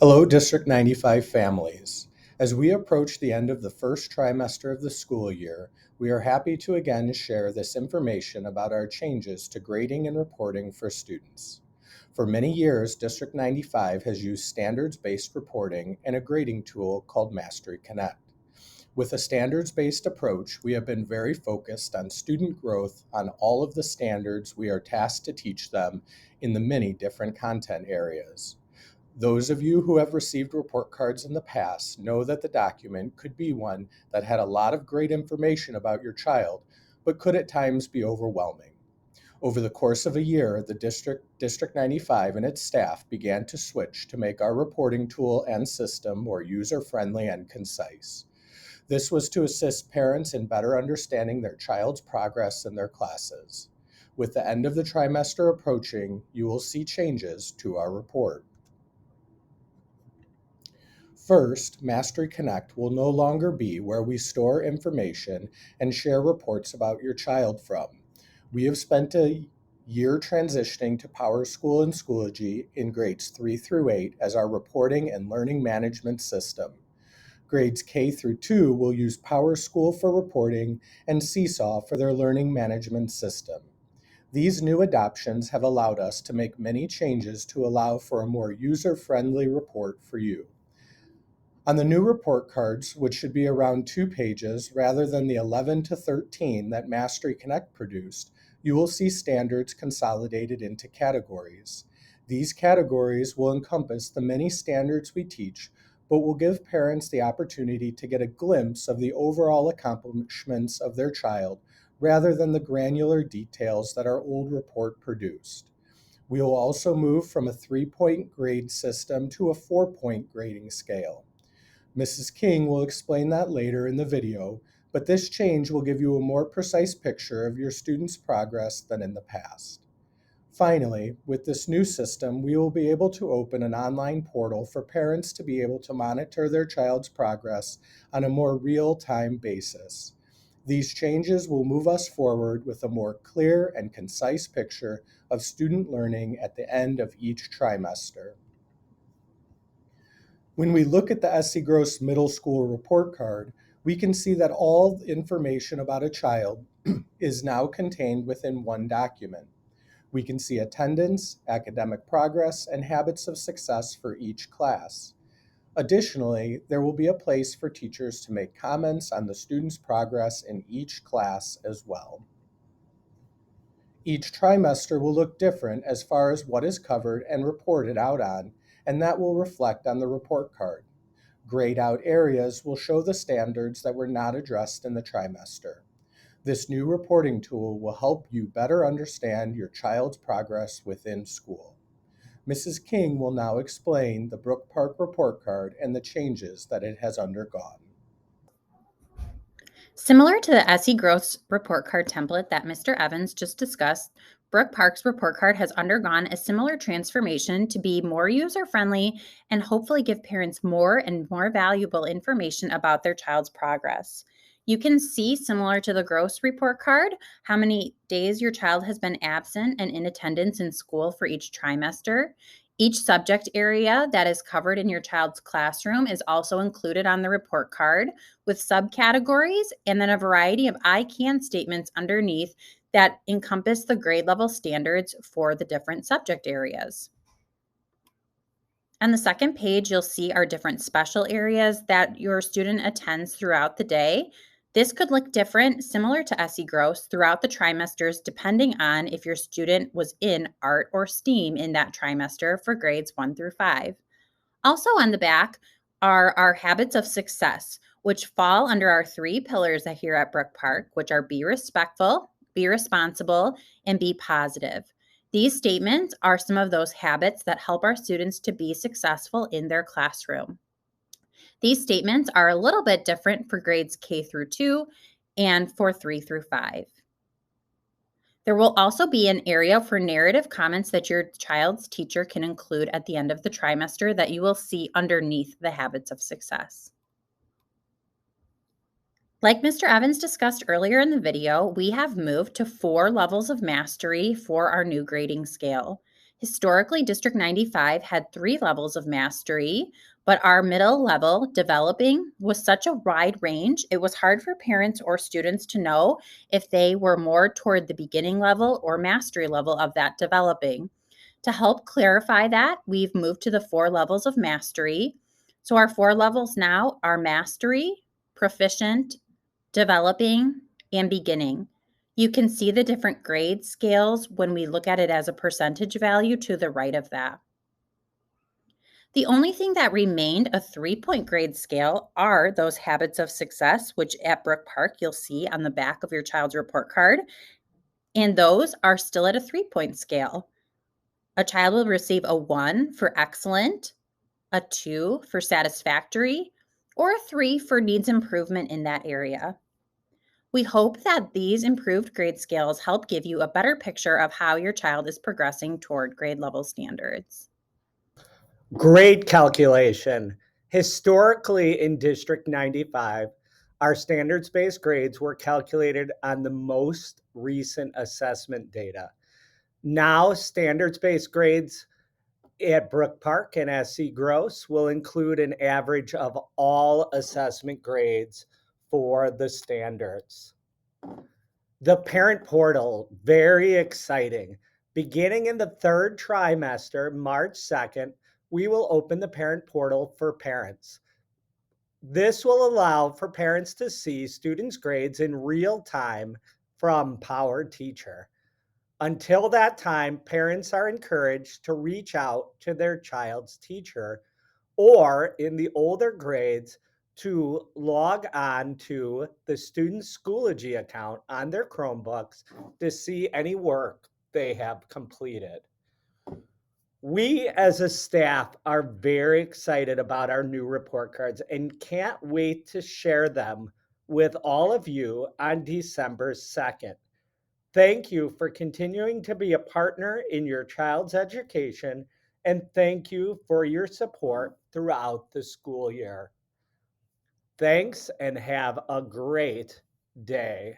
Hello, District 95 families. As we approach the end of the first trimester of the school year, we are happy to again share this information about our changes to grading and reporting for students. For many years, District 95 has used standards-based reporting and a grading tool called Mastery Connect. With a standards-based approach, we have been very focused on student growth on all of the standards we are tasked to teach them in the many different content areas. Those of you who have received report cards in the past know that the document could be one that had a lot of great information about your child, but could at times be overwhelming. Over the course of a year, the District 95 and its staff began to switch to make our reporting tool and system more user-friendly and concise. This was to assist parents in better understanding their child's progress in their classes. With the end of the trimester approaching, you will see changes to our report. First, Mastery Connect will no longer be where we store information and share reports about your child from. We have spent a year transitioning to PowerSchool and Schoology in grades 3 through 8 as our reporting and learning management system. Grades K through 2 will use PowerSchool for reporting and Seesaw for their learning management system. These new adoptions have allowed us to make many changes to allow for a more user-friendly report for you. On the new report cards, which should be around 2 pages rather than the 11 to 13 that Mastery Connect produced, you will see standards consolidated into categories. These categories will encompass the many standards we teach, but will give parents the opportunity to get a glimpse of the overall accomplishments of their child rather than the granular details that our old report produced. We will also move from a 3-point grade system to a 4-point grading scale. Mrs. King will explain that later in the video, but this change will give you a more precise picture of your students' progress than in the past. Finally, with this new system, we will be able to open an online portal for parents to be able to monitor their child's progress on a more real-time basis. These changes will move us forward with a more clear and concise picture of student learning at the end of each trimester. When we look at the SC Gross Middle School report card, we can see that all information about a child is now contained within one document. We can see attendance, academic progress, and habits of success for each class. Additionally, there will be a place for teachers to make comments on the students' progress in each class as well. Each trimester will look different as far as what is covered and reported out on, and that will reflect on the report card. Grayed out areas will show the standards that were not addressed in the trimester. This new reporting tool will help you better understand your child's progress within school. Mrs. King will now explain the Brook Park report card and the changes that it has undergone. Similar to the SE Gross report card template that Mr. Evans just discussed, Brook Park's report card has undergone a similar transformation to be more user-friendly and hopefully give parents more and more valuable information about their child's progress. You can see, similar to the Gross report card, how many days your child has been absent and in attendance in school for each trimester. Each subject area that is covered in your child's classroom is also included on the report card with subcategories and then a variety of I can statements underneath that encompass the grade level standards for the different subject areas. On the second page, you'll see our different special areas that your student attends throughout the day. This could look different, similar to SE Gross, throughout the trimesters, depending on if your student was in art or STEAM in that trimester for grades 1 through 5. Also on the back are our habits of success, which fall under our 3 pillars here at Brook Park, which are be respectful, be responsible, and be positive. These statements are some of those habits that help our students to be successful in their classroom. These statements are a little bit different for grades K through 2 and for 3 through 5. There will also be an area for narrative comments that your child's teacher can include at the end of the trimester that you will see underneath the habits of success. Like Mr. Evans discussed earlier in the video, we have moved to 4 levels of mastery for our new grading scale. Historically, District 95 had 3 levels of mastery, but our middle level, developing, was such a wide range, it was hard for parents or students to know if they were more toward the beginning level or mastery level of that developing. To help clarify that, we've moved to the 4 levels of mastery. So our 4 levels now are mastery, proficient, developing, and beginning. You can see the different grade scales when we look at it as a percentage value to the right of that. The only thing that remained a 3-point grade scale are those habits of success, which at Brook Park you'll see on the back of your child's report card. And those are still at a 3-point scale. A child will receive a 1 for excellent, a 2 for satisfactory, or a 3 for needs improvement in that area. We hope that these improved grade scales help give you a better picture of how your child is progressing toward grade level standards. Great calculation. Historically, in District 95, our standards-based grades were calculated on the most recent assessment data. Now, standards-based grades at Brook Park and SC Gross will include an average of all assessment grades for the standards. The parent portal, very exciting. Beginning in the 3rd trimester, March 2nd, we will open the parent portal for parents. This will allow for parents to see students' grades in real time from Power Teacher. Until that time, parents are encouraged to reach out to their child's teacher, or in the older grades, to log on to the student's Schoology account on their Chromebooks to see any work they have completed. We as a staff are very excited about our new report cards and can't wait to share them with all of you on December 2nd. Thank you for continuing to be a partner in your child's education, and thank you for your support throughout the school year. Thanks and have a great day.